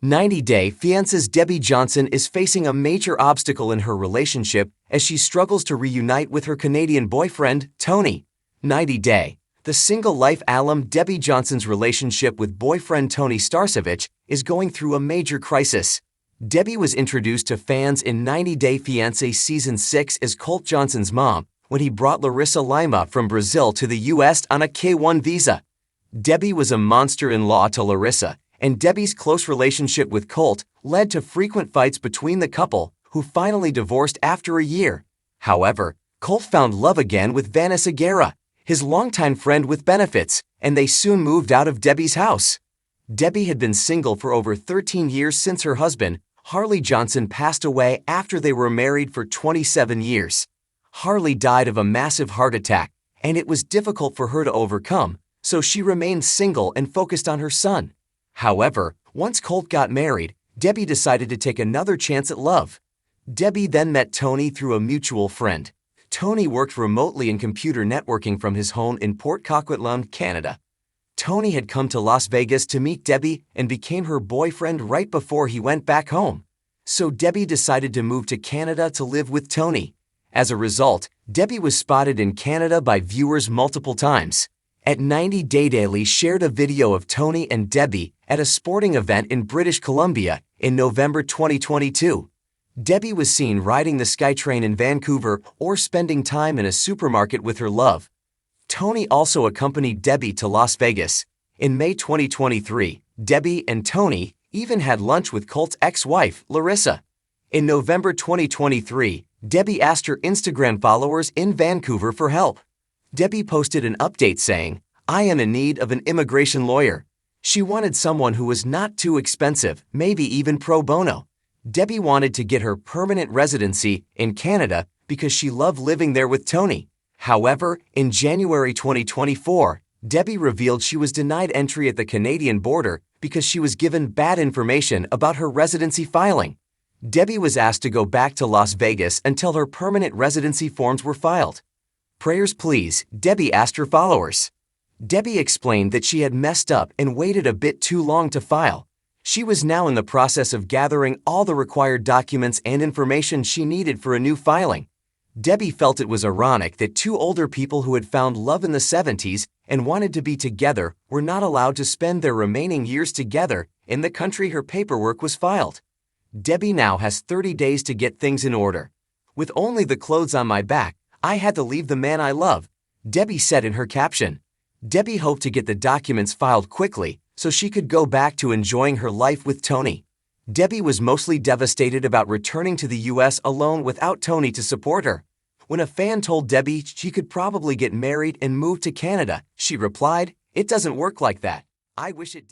90-day Fiance's Debbie Johnson is facing a major obstacle in her relationship as she struggles to reunite with her Canadian boyfriend, Tony. 90-day. The single life alum Debbie Johnson's relationship with boyfriend Tony Starcevich is going through a major crisis. Debbie was introduced to fans in 90-day Fiancé Season 6 as Colt Johnson's mom when he brought Larissa Lima from Brazil to the U.S. on a K-1 visa. Debbie was a monster-in-law to Larissa, and Debbie's close relationship with Colt led to frequent fights between the couple, who finally divorced after a year. However, Colt found love again with Vanessa Guerra, his longtime friend with benefits, and they soon moved out of Debbie's house. Debbie had been single for over 13 years since her husband, Harley Johnson, passed away after they were married for 27 years. Harley died of a massive heart attack, and it was difficult for her to overcome, so she remained single and focused on her son. However, once Colt got married, Debbie decided to take another chance at love. Debbie then met Tony through a mutual friend. Tony worked remotely in computer networking from his home in Port Coquitlam, Canada. Tony had come to Las Vegas to meet Debbie and became her boyfriend right before he went back home. So Debbie decided to move to Canada to live with Tony. As a result, Debbie was spotted in Canada by viewers multiple times. At 90-day Daily shared a video of Tony and Debbie at a sporting event in British Columbia in November 2022. Debbie was seen riding the SkyTrain in Vancouver or spending time in a supermarket with her love. Tony also accompanied Debbie to Las Vegas. In May 2023, Debbie and Tony even had lunch with Colt's ex-wife, Larissa. In November 2023, Debbie asked her Instagram followers in Vancouver for help. Debbie posted an update saying, "I am in need of an immigration lawyer." She wanted someone who was not too expensive, maybe even pro bono. Debbie wanted to get her permanent residency in Canada because she loved living there with Tony. However, in January 2024, Debbie revealed she was denied entry at the Canadian border because she was given bad information about her residency filing. Debbie was asked to go back to Las Vegas until her permanent residency forms were filed. "Prayers please," Debbie asked her followers. Debbie explained that she had messed up and waited a bit too long to file. She was now in the process of gathering all the required documents and information she needed for a new filing. Debbie felt it was ironic that two older people who had found love in the 70s and wanted to be together were not allowed to spend their remaining years together in the country her paperwork was filed. Debbie now has 30 days to get things in order. "With only the clothes on my back, I had to leave the man I love," Debbie said in her caption. Debbie hoped to get the documents filed quickly so she could go back to enjoying her life with Tony. Debbie was mostly devastated about returning to the U.S. alone without Tony to support her. When a fan told Debbie she could probably get married and move to Canada, she replied, "It doesn't work like that. I wish it did."